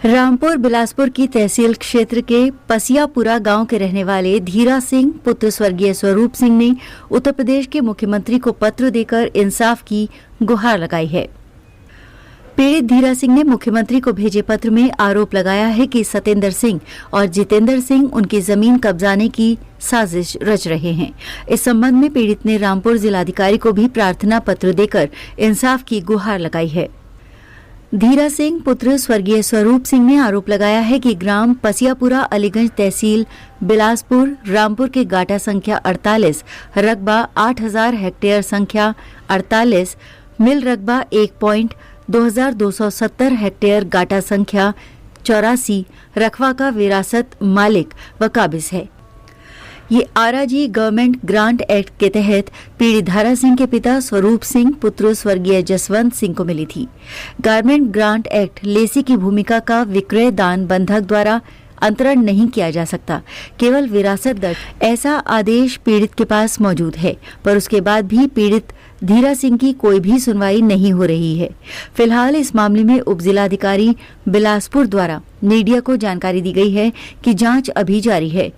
रामपुर बिलासपुर की तहसील क्षेत्र के पसियापुरा गांव के रहने वाले धीरा सिंह पुत्र स्वर्गीय स्वरूप सिंह ने उत्तर प्रदेश के मुख्यमंत्री को पत्र देकर इंसाफ की गुहार लगाई है। पीड़ित धीरा सिंह ने मुख्यमंत्री को भेजे पत्र में आरोप लगाया है कि सतेंद्र सिंह और जितेंद्र सिंह उनकी जमीन कब्जाने की साजिश रच रहे हैं। इस संबंध में पीड़ित ने रामपुर जिलाधिकारी को भी प्रार्थना पत्र देकर इंसाफ की गुहार लगाई है। धीरा सिंह पुत्र स्वर्गीय स्वरूप सिंह ने आरोप लगाया है कि ग्राम पसियापुरा अलीगंज तहसील बिलासपुर रामपुर के गाटा संख्या 48 रकबा 8000 हेक्टेयर संख्या 48 मिल रकबा 1.2270 हेक्टेयर गाटा संख्या 84 रकबा का विरासत मालिक व काबिज है। ये आरआरजी गवर्नमेंट ग्रांट एक्ट के तहत पीड़ित धारा सिंह के पिता स्वरूप सिंह पुत्र स्वर्गीय जसवंत सिंह को मिली थी। गवर्नमेंट ग्रांट एक्ट लेसी की भूमिका का विक्रय दान बंधक द्वारा अंतरण नहीं किया जा सकता, केवल विरासत दर्ज ऐसा आदेश पीड़ित के पास मौजूद है, पर उसके बाद भी पीड़ित धीरा सिंह की कोई भी सुनवाई नहीं हो रही है। फिलहाल इस मामले में उप जिलाधिकारी बिलासपुर द्वारा मीडिया को जानकारी दी गई है कि जांच अभी जारी है।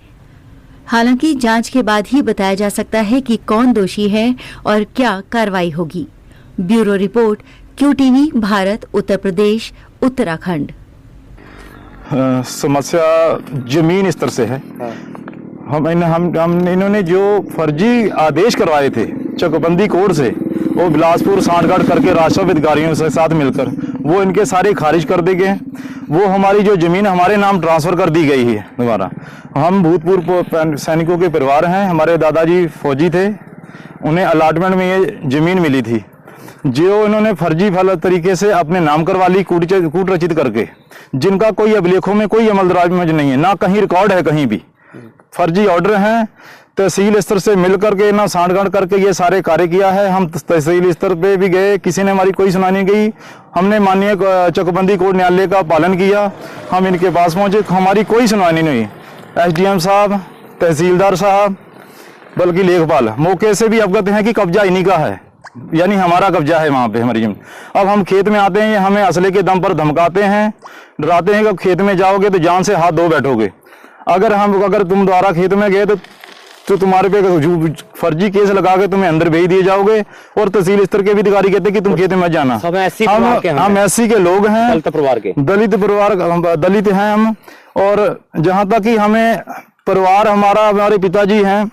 हालांकि जांच के बाद ही बताया जा सकता है कि कौन दोषी है और क्या कार्रवाई होगी। Bureau report, QTV Bharat, Uttar Pradesh, Uttarakhand. समस्या जमीन स्तर से है। हम इन्होंने जो फर्जी आदेश करवाए थे चकबंदी कोर्ट से, वो बिलासपुर सांठगांठ करके राजस्व अधिकारियों के साथ मिलकर वो इनके सारे खारिज कर दिए गए। वो हमारी जो जमीन हमारे नाम ट्रांसफर कर दी गई है दोबारा। हम भूतपूर्व सैनिकों के परिवार हैं, हमारे दादाजी फौजी थे, उन्हें अलॉटमेंट में ये जमीन मिली थी जो इन्होंने फर्जी तरीके से अपने नाम करवा ली, कूट रचित करके, जिनका कोई अभिलेखों में कोई अमल दराज में नहीं है, ना कहीं रिकॉर्ड है, कहीं भी फर्जी ऑर्डर हैं। तहसील स्तर से मिल करके ना सांठगांठ करके ये सारे कार्य किया है। हम तहसील स्तर पे भी गए, किसी ने हमारी कोई सुनाई नहीं गई। हमने माननीय चकबंदी कोर्ट न्यायालय का पालन किया, हम इनके पास पहुंचे, हमारी कोई सुनवाई नहीं हुई। SDM साहब, तहसीलदार साहब, बल्कि लेखपाल मौके से भी अवगत हैं कि कब्जा इन्हीं का है, यानी हमारा कब्जा है वहाँ पे हमारी जमीन। अब हम खेत में आते हैं, हमें असले के दम पर धमकाते हैं, डराते हैं कि खेत में जाओगे तो जान से हाथ धो बैठोगे। अगर तुम दोबारा खेत में गए तो तुम्हारे पे फर्जी केस लगा के तुम्हें अंदर भेज दिए जाओगे। और तहसील स्तर के भी अधिकारी कहते हैं कि तुम खेत में मत जाना। हम SC के लोग हैं, दलित हैं हम। और जहां तक कि हमें परिवार हमारे पिताजी हैं,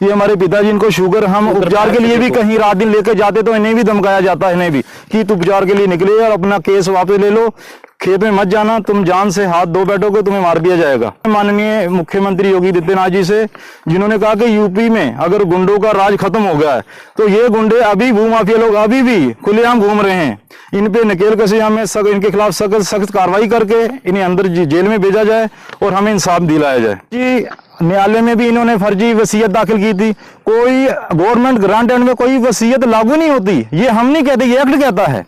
ये हमारे पिताजी, इनको शुगर, हम उपचार के लिए भी कहीं रात दिन लेके जाते तो इन्हें भी धमकाया जाता है, इन्हें भी कि तुम उपचार के लिए निकले और अपना केस वापस ले लो, खेत में मत जाना, तुम जान से हाथ धो बैठोगे, तुम्हें मार दिया जाएगा। माननीय मुख्यमंत्री योगी आदित्यनाथ जी से, जिन्होंने कहा कि यूपी में अगर गुंडों का राज खत्म हो गया है तो ये गुंडे अभी भूमाफिया लोग अभी भी खुलेआम घूम रहे हैं, इन पे नकेल कसे, हमें इनके खिलाफ सख्त कार्रवाई करके इन्हें अंदर जेल में भेजा जाए और हमें इंसाफ दिलाया जाए। जी, न्यायालय में भी इन्होंने फर्जी वसीयत दाखिल की थी। कोई गवर्नमेंट ग्रांट एंड में कोई वसीयत लागू नहीं होती, ये हम नहीं कहते, ये एक्ट कहता है।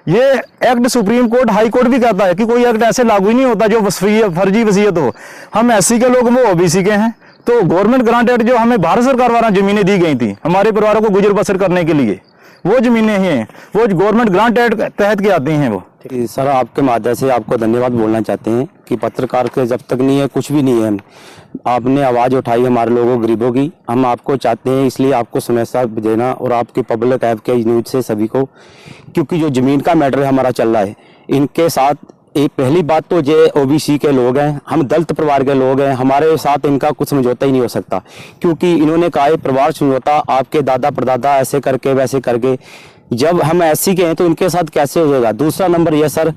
ये act supreme court, high court भी कहता है कि कोई एक्ट ऐसे लागू ही नहीं होता जो फर्जी वसीयत हो। हम SC के लोग, वो OBC के हैं, तो गवर्नमेंट ग्रांट एक्ट जो हमें भारत सरकार द्वारा जमीनें दी गई थी हमारे परिवारों को गुजर बसर करने के लिए, वो जमीनें हैं, वो गवर्नमेंट ग्रांट एक्ट तहत की आती हैं। वो सर, आपके माध्यम से आपको धन्यवाद बोलना चाहते हैं कि पत्रकार के जब तक नहीं है कुछ भी नहीं है। आपने आवाज़ उठाई हमारे लोगों गरीबों की, हम आपको चाहते हैं, इसलिए आपको सुनेसा देना और आपके पब्लिक ऐप के न्यूज से सभी को, क्योंकि जो ज़मीन का मैटर हमारा चल रहा है इनके साथ, एक पहली बात तो ये OBC के लोग हैं, हम दलित परिवार के लोग हैं, हमारे साथ इनका कुछ समझौता ही नहीं हो सकता, क्योंकि इन्होंने कहा है परिवार समझौता, आपके दादा परदादा ऐसे करके वैसे करके। जब हम SC के हैं तो इनके साथ कैसे हो जाएगा। दूसरा नंबर ये सर,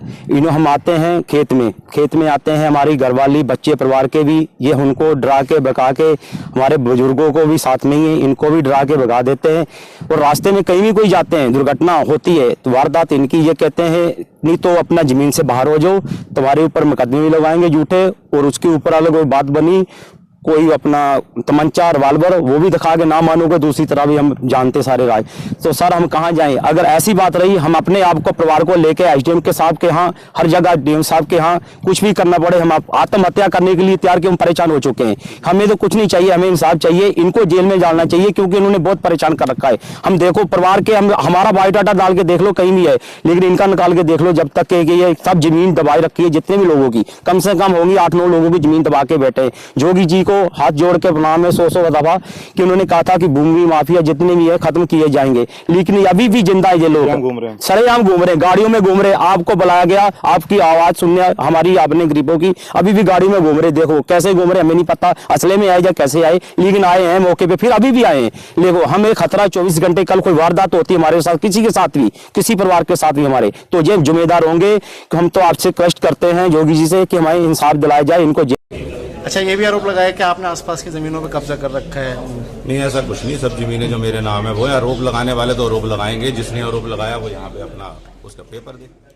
हम आते हैं खेत में आते हैं, हमारी घरवाली बच्चे परिवार के भी, ये उनको डरा के भगा के, हमारे बुजुर्गों को भी साथ में ही इनको भी डरा के भगा देते हैं। और रास्ते में कहीं भी कोई जाते हैं, दुर्घटना होती है तो वारदात इनकी, ये कहते हैं नहीं तो अपना जमीन से बाहर हो जाओ, तुम्हारे ऊपर मुकदमे भी लगाएंगे झूठे, और उसके ऊपर अलग कोई बात बनी, कोई अपना तमंचा रिवाल्वर वो भी दिखा के ना मानोगे, दूसरी तरह भी हम जानते सारे राज। तो सर हम कहाँ जाएं? अगर ऐसी बात रही, हम अपने आप को परिवार को लेके एसडीएम के साहब के यहाँ, हर जगह डीएम साहब के यहाँ कुछ भी करना पड़े, हम आत्महत्या करने के लिए तैयार के हम परेशान हो चुके हैं। हमें तो कुछ नहीं चाहिए, हमें इंसाफ चाहिए। इनको जेल में डालना चाहिए क्योंकि इन्होंने बहुत परेशान कर रखा है। हम देखो परिवार के, हमारा बायोडाटा डाल के देख लो कहीं भी है, लेकिन इनका निकाल के देख लो। जब तक कि ये सब जमीन दबाए रखी है, जितने भी लोगों की कम से कम होंगी 8-9 लोगों की जमीन दबा के बैठे। जोगी जी को हाथ जोड़ के प्रणाम है 100 दफा कि उन्होंने कहा था कि भूमि माफिया जितने भी है खत्म किए जाएंगे, लेकिन अभी भी जिंदा है ये लोग, सरेआम घूम रहे, गाड़ियों में घूम रहे। आपको बुलाया गया, आपकी आवाज सुनने, हमारी आपने गरीबों की, अभी भी गाड़ी में घूम रहे। देखो कैसे घूम रहे, हमें नहीं पता असले में आए या कैसे आए, लेकिन आए हैं मौके पे, फिर अभी भी आए हैं। देखो हमें खतरा 24 घंटे, कल कोई वारदात होती है हमारे साथ, किसी के साथ भी, किसी परिवार के साथ भी हमारे, तो ये जिम्मेदार होंगे। हम तो आपसे रिक्वेस्ट करते हैं योगी जी से कि हमें इंसाफ दिलाया जाए, इनको। अच्छा, ये भी आरोप लगाया कि आपने आसपास की जमीनों पे कब्जा कर रखा है। नहीं, ऐसा कुछ नहीं, सब जमीनें जो मेरे नाम है वो है। आरोप लगाने वाले तो आरोप लगाएंगे, जिसने आरोप लगाया वो यहाँ पे अपना उसका पेपर दे।